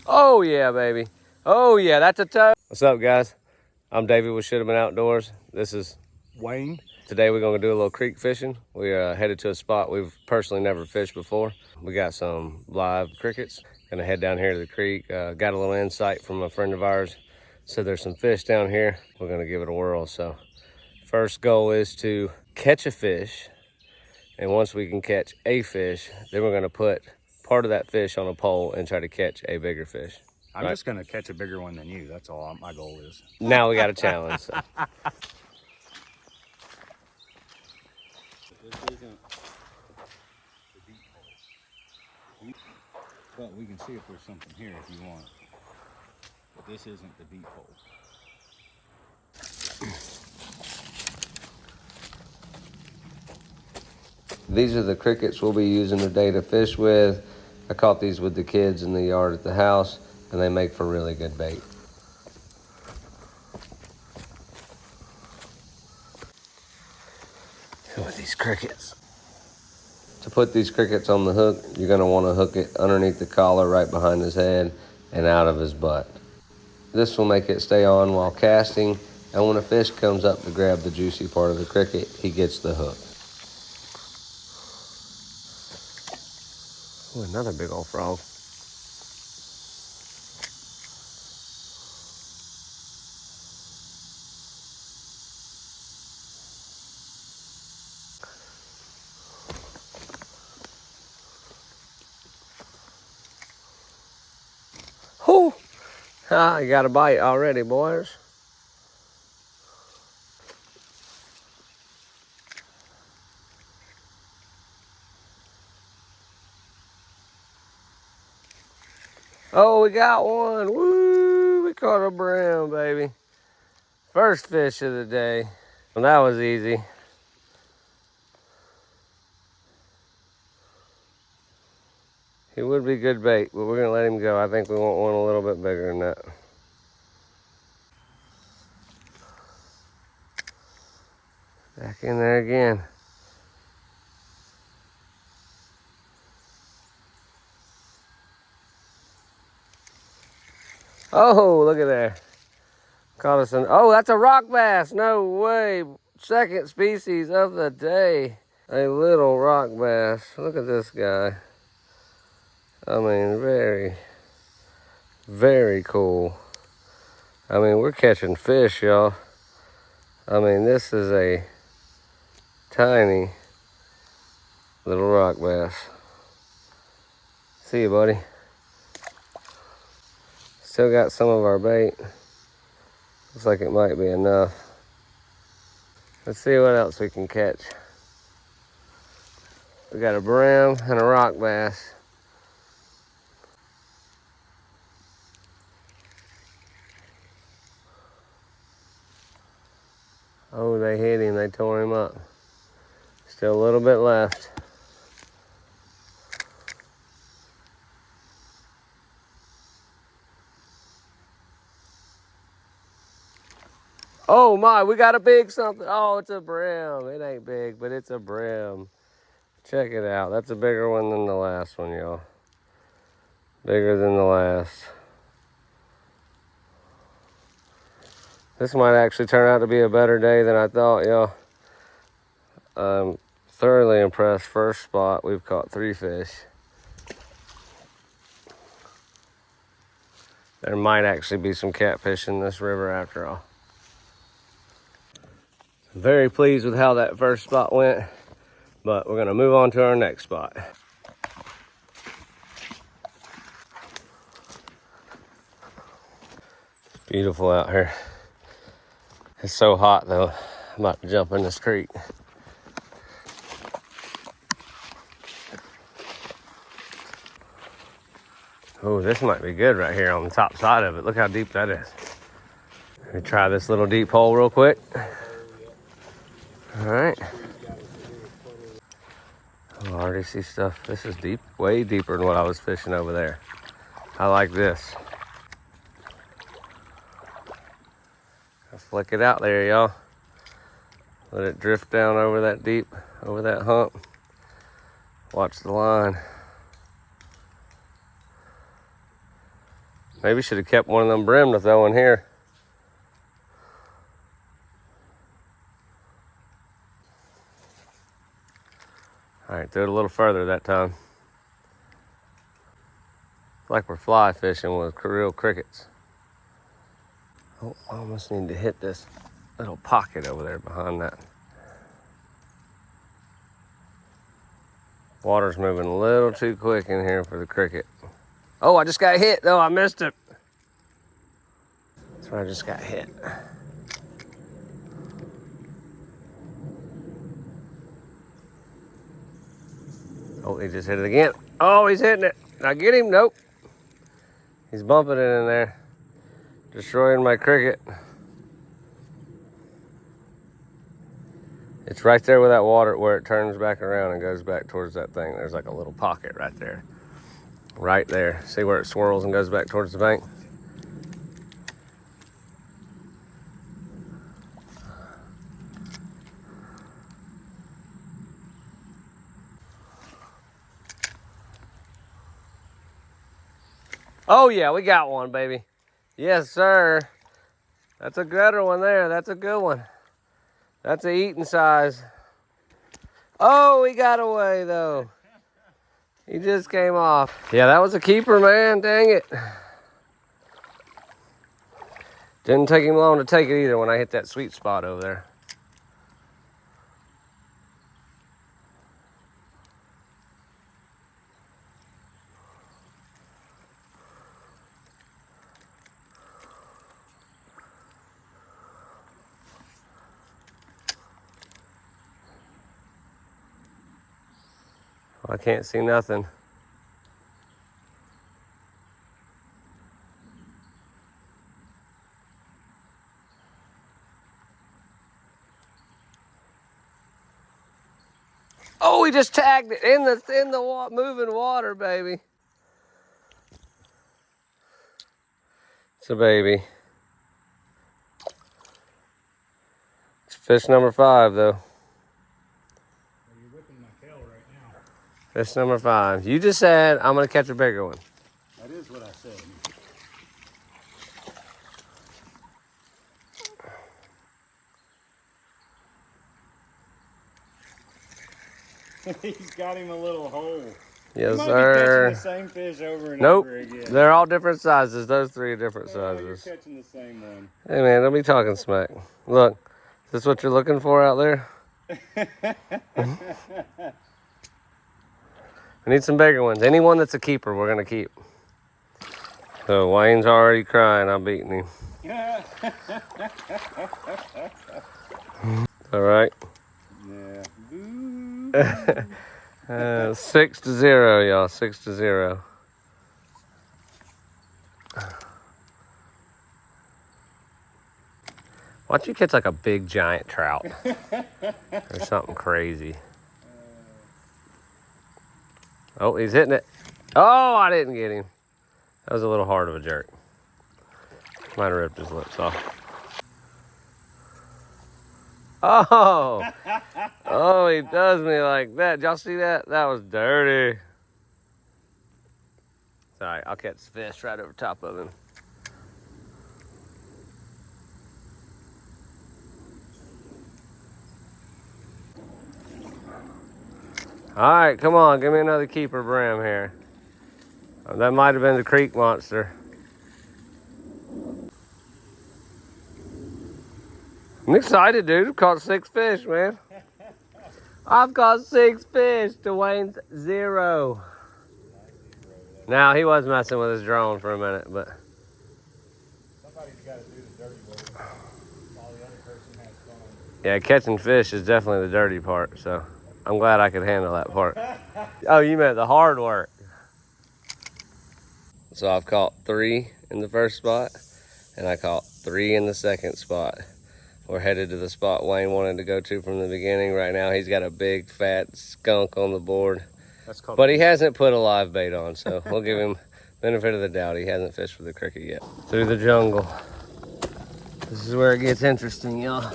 Oh yeah, baby. Oh yeah, that's a toad. What's up, guys? I'm David with Should Have Been Outdoors. This is Wayne. Today we're gonna do a little creek fishing. We are headed to a spot we've personally never fished before. We got some live crickets. Gonna head down here to the creek. Got a little insight from a friend of ours. Said there's some fish down here. We're gonna give it a whirl. So first goal is to catch a fish. And once we can catch a fish, then we're gonna put part of that fish on a pole and try to catch a bigger fish. I'm just gonna catch a bigger one than you. That's all my goal is. Now we got a challenge. So. This isn't the deep hole. But we can see if there's something here if you want. But this isn't the deep hole. These are the crickets we'll be using today to fish with. I caught these with the kids in the yard at the house, and they make for really good bait. With these crickets. To put these crickets on the hook, you're gonna wanna hook it underneath the collar right behind his head and out of his butt. This will make it stay on while casting, and when a fish comes up to grab the juicy part of the cricket, he gets the hook. Ooh, another big old frog. Oh, I got a bite already, boys. Oh, we got one. Woo, we caught a brim, baby. First fish of the day. Well, that was easy. He would be good bait, but we're gonna let him go. I think we want one a little bit bigger than that. Back in there again. Oh, look at there. Caught us an, oh, that's a rock bass. No way. Second species of the day. A little rock bass. Look at this guy. I mean, very, very cool. I mean, we're catching fish, y'all. I mean, this is a tiny little rock bass. See you, buddy. Still got some of our bait. Looks like it might be enough. Let's see what else we can catch. We got a brim and a rock bass. Oh, they hit him. They tore him up. Still a little bit left. Oh my, we got a big something. Oh, it's a brim. It ain't big, but it's a brim. Check it out. That's a bigger one than the last one, y'all. Bigger than the last. This might actually turn out to be a better day than I thought, y'all. I'm thoroughly impressed. First spot, we've caught 3 fish. There might actually be some catfish in this river after all. Very pleased with how that first spot went, but we're gonna move on to our next spot. It's beautiful out here. It's so hot though. I'm about to jump in this creek. Oh, this might be good right here on the top side of it. Look how deep that is. Let me try this little deep hole real quick. All right. Oh, I already see stuff. This is deep, way deeper than what I was fishing over there. I like this. I'll flick it out there, y'all. Let it drift down over that deep, over that hump. Watch the line. Maybe should have kept one of them brim to throw in here. All right, threw it a little further that time. Like we're fly fishing with real crickets. Oh, I almost need to hit this little pocket over there behind that. Water's moving a little too quick in here for the cricket. Oh, I just got hit though, I missed it. That's where I just got hit. Oh, he just hit it again. Oh, he's hitting it. Did I get him? Nope. He's bumping it in there. Destroying my cricket. It's right there with that water where it turns back around and goes back towards that thing. There's like a little pocket right there. Right there. See where it swirls and goes back towards the bank? Oh yeah, we got one, baby. Yes, sir. That's a gooder one there. That's a good one. That's a eating size. Oh, he got away though. He just came off. Yeah, that was a keeper, man. Dang it. Didn't take him long to take it either when I hit that sweet spot over there. I can't see nothing. Oh, he just tagged it in the moving water, baby. It's a baby. It's fish number 5, though. You're whipping my tail right now. Fish number 5. You just said I'm gonna catch a bigger one. That is what I said. He's got him a little hole. Yes, He might sir. be catching the same fish over and Nope. over again. They're all different sizes. Those 3 are different You're sizes. catching the same one. Hey man, don't be talking smack. Look, is this what you're looking for out there? We need some bigger ones. Anyone that's a keeper, we're gonna keep. So Wayne's already crying. I'm beating him. All right. Yeah. 6-0, y'all. 6-0. Why don't you catch like a big giant trout or something crazy? Oh, he's hitting it. Oh, I didn't get him. That was a little hard of a jerk. Might have ripped his lips off. Oh, oh, he does me like that. Did y'all see that? That was dirty. It's all right. I'll catch the fish right over top of him. All right, come on. Give me another keeper brim here. That might have been the creek monster. I'm excited, dude. I've caught 6 fish, man. I've caught 6 fish to Wayne's 0. Now, he was messing with his drone for a minute, but... Somebody's got to do the dirty work while the other person has fun. Yeah, catching fish is definitely the dirty part, so I'm glad I could handle that part. Oh, you meant the hard work. So I've caught 3 in the first spot, and I caught 3 in the second spot. We're headed to the spot Wayne wanted to go to from the beginning. Right now, he's got a big, fat skunk on the board. But he hasn't put a live bait on, so we'll give him benefit of the doubt. He hasn't fished with the cricket yet. Through the jungle. This is where it gets interesting, y'all.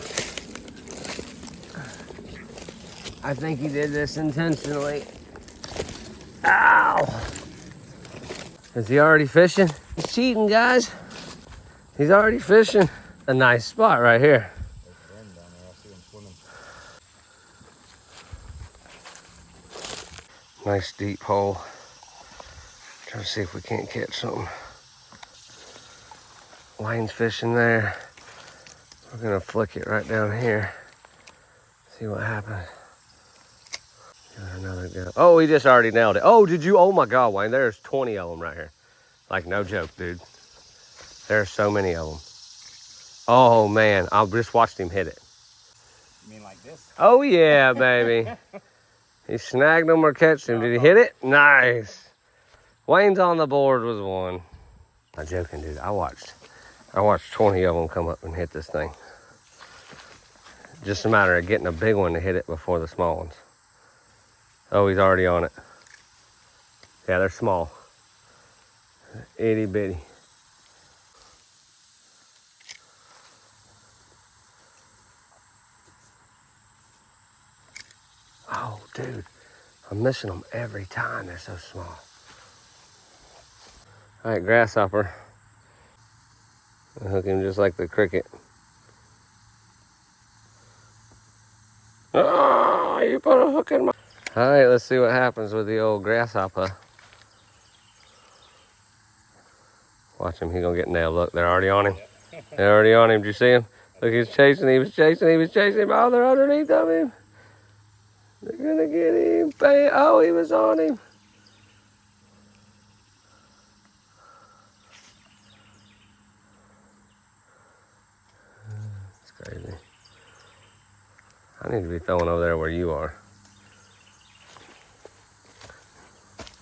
I think he did this intentionally. Ow! Is he already fishing? He's cheating, guys. He's already fishing. A nice spot right here. Nice deep hole. Trying to see if we can't catch something. Wayne's fishing there. We're gonna flick it right down here. See what happens. Give it another go. Oh, he just already nailed it. Oh, did you? Oh my God, Wayne, there's 20 of them right here. Like, no joke, dude. There's so many of them. Oh man, I just watched him hit it. You mean like this? Oh yeah, baby. He snagged him or catched him. Did he hit it? Nice. Wayne's on the board with one. I'm joking, dude. I watched 20 of them come up and hit this thing. Just a matter of getting a big one to hit it before the small ones. Oh, he's already on it. Yeah, they're small. Itty bitty. Oh, dude. I'm missing them every time. They're so small. All right, grasshopper. I hook him just like the cricket. Oh, you put a hook in my... All right, let's see what happens with the old grasshopper. Watch him, he's gonna get nailed. Look, they're already on him. They're already on him, did you see him? Look, he was chasing him. Oh, they're underneath of him. They're gonna get him. Bam. Oh, he was on him. It's crazy. I need to be throwing over there where you are.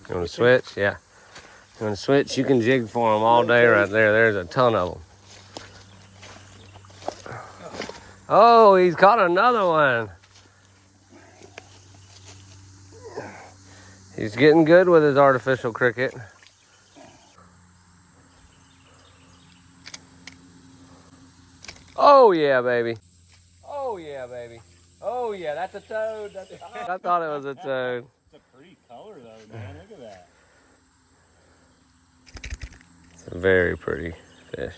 You want to switch? Yeah. You want to switch? You can jig for them all day right there. There's a ton of them. Oh, he's caught another one. He's getting good with his artificial cricket. Oh yeah, baby. Oh yeah, baby. Oh yeah, that's a toad. I thought it was a toad. It's a pretty color though, man. Look at that. It's a very pretty fish.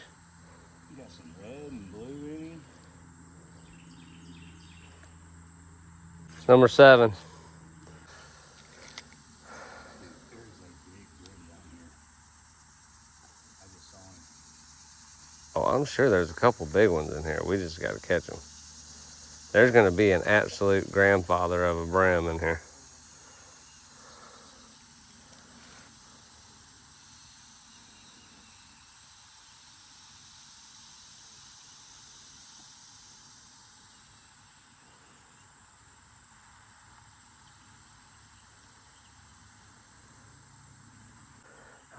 You got some red and blue in him. It's number 7. There's a big one down here. I just saw him. Oh, I'm sure there's a couple big ones in here. We just got to catch them. There's going to be an absolute grandfather of a brim in here.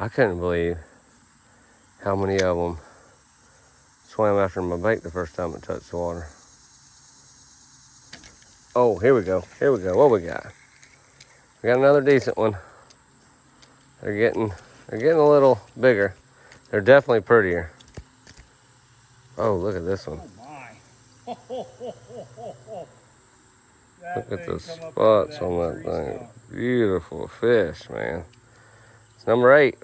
I couldn't believe how many of them swam after my bait the first time it touched the water. Oh, here we go. Here we go. What we got? We got another decent one. They're getting a little bigger. They're definitely prettier. Oh, look at this one. Oh my. Look at the spots on that thing. Beautiful fish, man. It's number 8.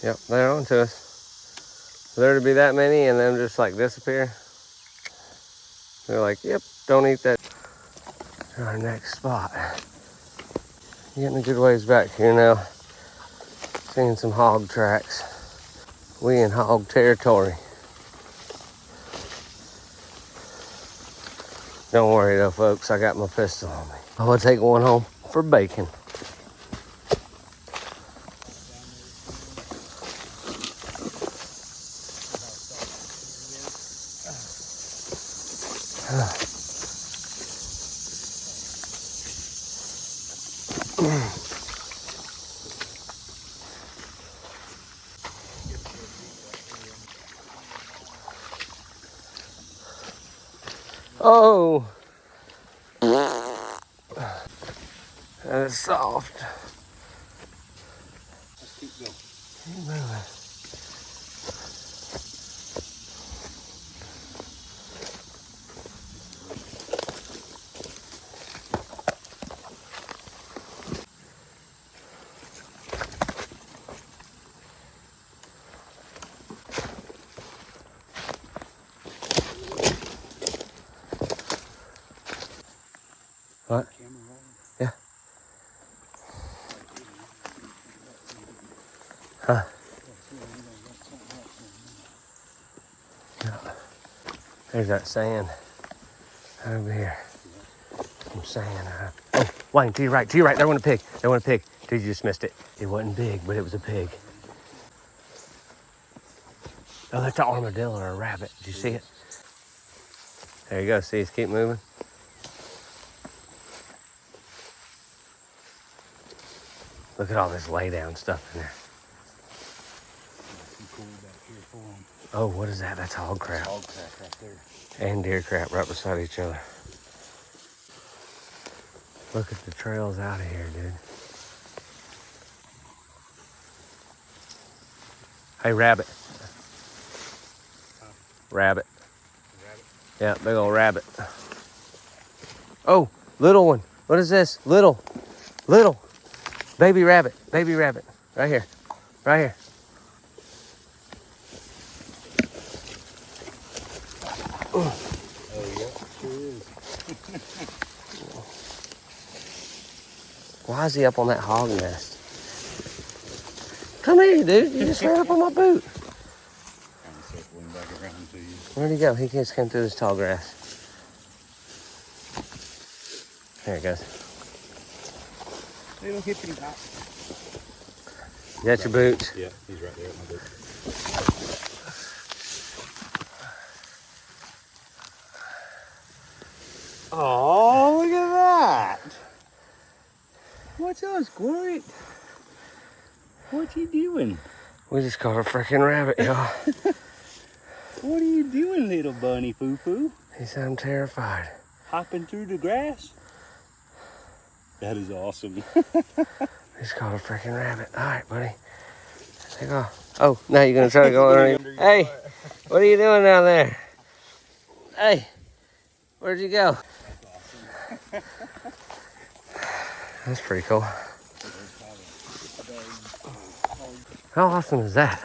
Yep, they're on to us. For there to be that many and them just like disappear. They're like, yep, don't eat that. Our next spot. Getting a good ways back here now. Seeing some hog tracks. We in hog territory. Don't worry though, folks, I got my pistol on me. I will take one home for bacon. Oh, that is soft. Let's keep going. Keep moving. Huh? There's that sand over here. Some sand. Oh, Wayne, to your right, to your right. There went a pig. There went a pig. Dude, you just missed it. It wasn't big, but it was a pig. Oh, that's an armadillo or a rabbit. Did you see it? There you go. See, just keep moving. Look at all this lay down stuff in there. Some cool back here for them. Oh, what is that? That's hog crap. Hog crap right there. And deer crap right beside each other. Look at the trails out of here, dude. Hey, rabbit. Rabbit. Rabbit? Yeah, big old rabbit. Oh, little one. What is this? Little. Baby rabbit. Baby rabbit. Right here. Right here. Oh, yeah, sure is. Why is he up on that hog nest? Come here, dude. You just ran up on my boot. Kind of circling back around to you. Where'd he go? He just came through this tall grass. There he goes. Little hippity hop. You got your boots? Yeah, he's right there at my boot. Oh, look at that. What's up, Squirt? What you doing? We just caught a freaking rabbit, y'all. What are you doing, little bunny foo-foo? He said I'm terrified. Hopping through the grass? That is awesome. We just caught a freaking rabbit. All right, buddy. Take off. Oh, now you're going to try to go underneath. Hey, what are you doing down there? Hey, where'd you go? That's pretty cool. How awesome is that?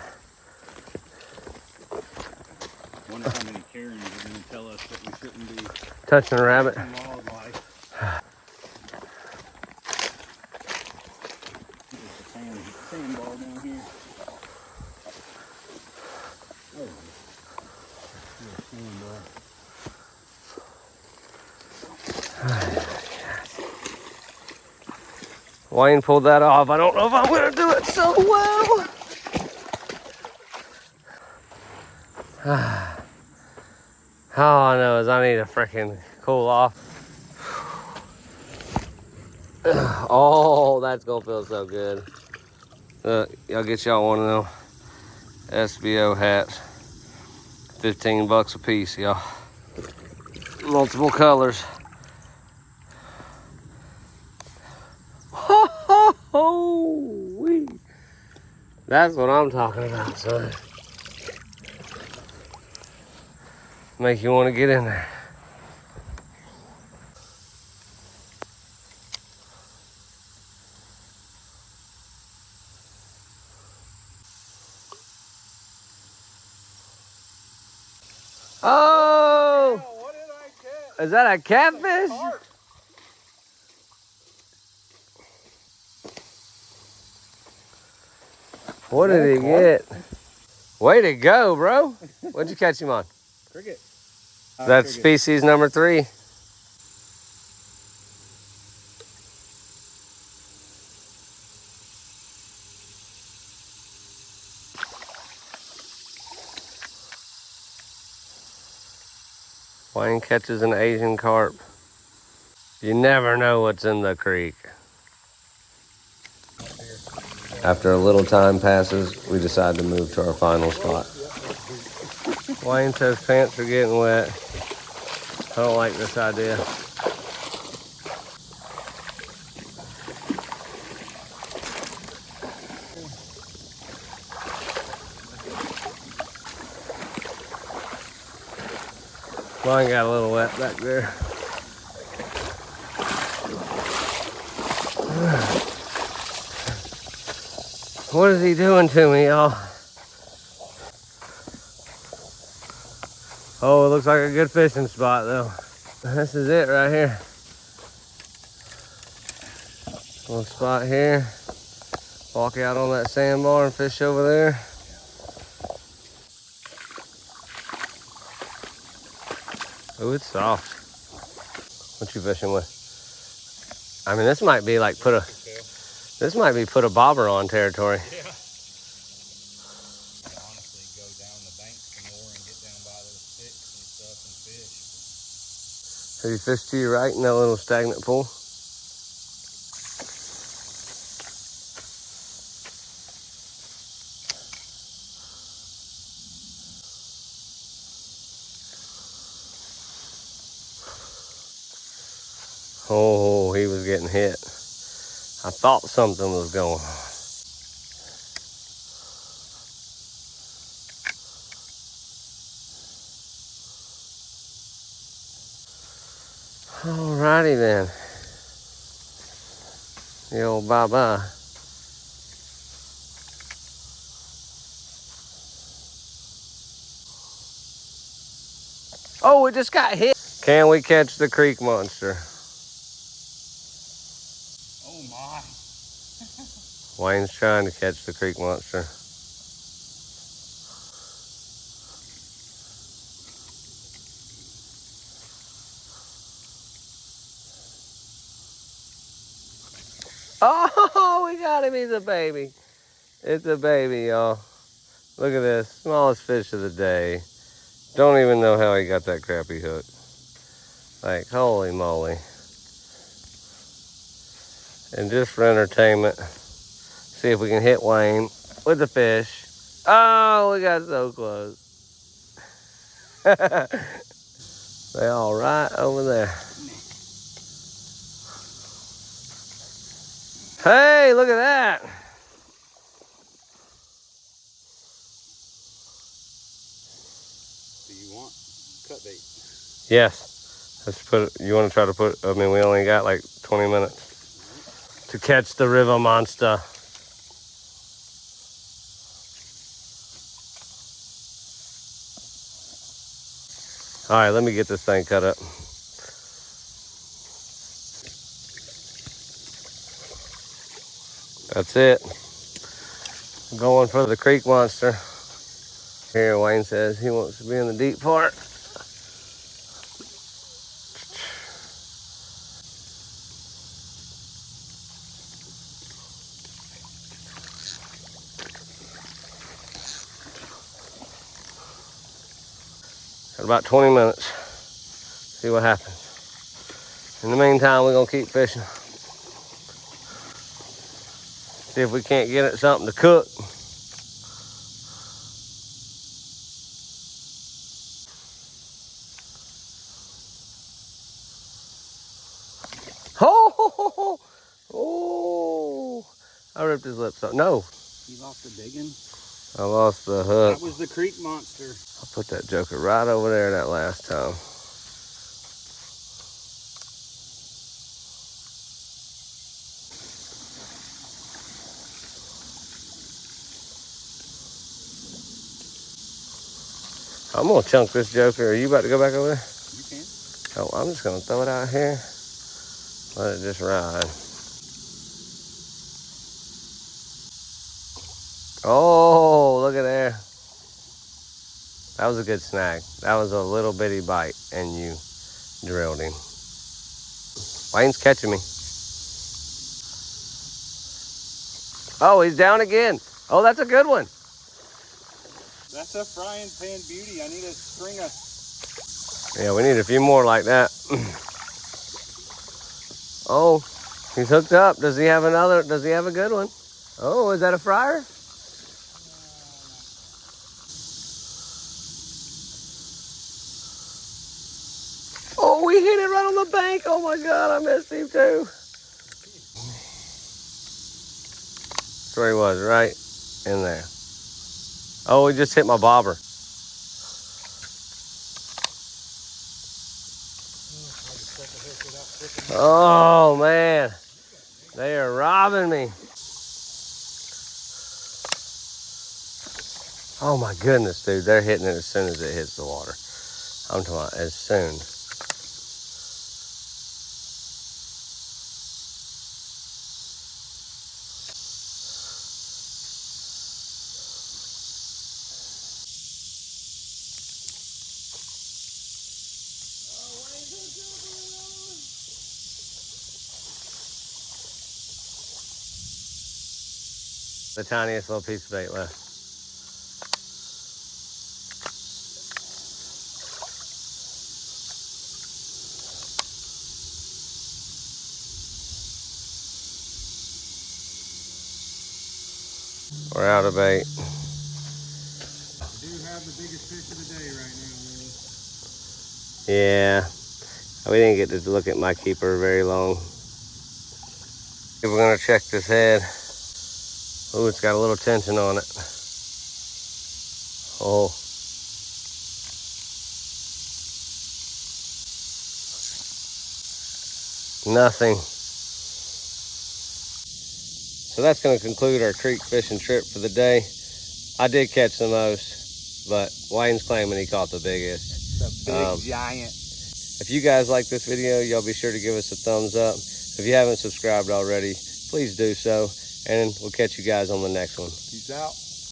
Wonder how many Karens are going to tell us that we shouldn't be Touching a rabbit. touching wildlife. There's a sandbar down here. Oh, Wayne pulled that off. I don't know if I'm going to do it so well. All I know is I need to freaking cool off. Oh, that's going to feel so good. I'll get y'all one of them SBO hats. 15 bucks a piece, y'all. Multiple colors. Ho-ho-ho-wee. That's what I'm talking about, son. Make you want to get in there. Oh! what did I catch? Is that a catfish? What did he get? Way to go, bro. What'd you catch him on? Cricket. That's species number 3. Wayne catches an Asian carp. You never know what's in the creek. After a little time passes, we decide to move to our final spot. Wayne says pants are getting wet. I don't like this idea. Mine got a little wet back there. What is he doing to me, y'all? Oh, it looks like a good fishing spot, though. This is it right here. Little spot here. Walk out on that sandbar and fish over there. Oh, it's soft. What you fishing with? I mean, this might be like this might be put a bobber on territory. Yeah. Honestly, go down the bank some more and get down by those sticks and stuff and fish. Have you fished to your right in that little stagnant pool? Oh, he was getting hit. I thought something was going on. Alrighty then. The old bye-bye. Oh, we just got hit. Can we catch the creek monster? Oh my. Wayne's trying to catch the creek monster. Oh, we got him. He's a baby. It's a baby, y'all. Look at this. Smallest fish of the day. Don't even know how he got that crappie hook. Like, holy moly. And just for entertainment, see if we can hit Wayne with the fish. Oh, we got so close. They all right over there. Hey, look at that. Do you want cut bait? Yes. Let's put it, you want to try to put, I mean, we only got like 20 minutes to catch the river monster. All right, let me get this thing cut up. That's it. Going for the creek monster. Here, Wayne says he wants to be in the deep part. Got about 20 minutes. See what happens. In the meantime, we're gonna keep fishing. See if we can't get it something to cook. Oh, oh, I ripped his lips up. No. You lost a big one? I lost the hook. That was the creek monster. I put that joker right over there that last time. I'm gonna chunk this joker. Are you about to go back over there? You can. Oh, I'm just gonna throw it out here. Let it just ride. Oh, look at there. That was a good snag. That was a little bitty bite, and you drilled him. Wayne's catching me. Oh, he's down again. Oh, that's a good one. That's a frying pan beauty. I need a string of... Yeah, we need a few more like that. Oh, he's hooked up. Does he have another? Does he have a good one? Oh, is that a fryer? Oh, we hit it right on the bank. Oh my God, I missed him too. That's where he was, right in there. Oh, he just hit my bobber. Oh man, they are robbing me. Oh my goodness, dude, they're hitting it as soon as it hits the water. I'm talking about as soon. The tiniest little piece of bait left. We're out of bait. We do have the biggest fish of the day right now, man. Yeah, we didn't get to look at my keeper very long. We're gonna check this head. Oh, it's got a little tension on it. Oh. Nothing. So that's gonna conclude our creek fishing trip for the day. I did catch the most, but Wayne's claiming he caught the biggest. The big giant. If you guys like this video, y'all be sure to give us a thumbs up. If you haven't subscribed already, please do so. And we'll catch you guys on the next one. Peace out.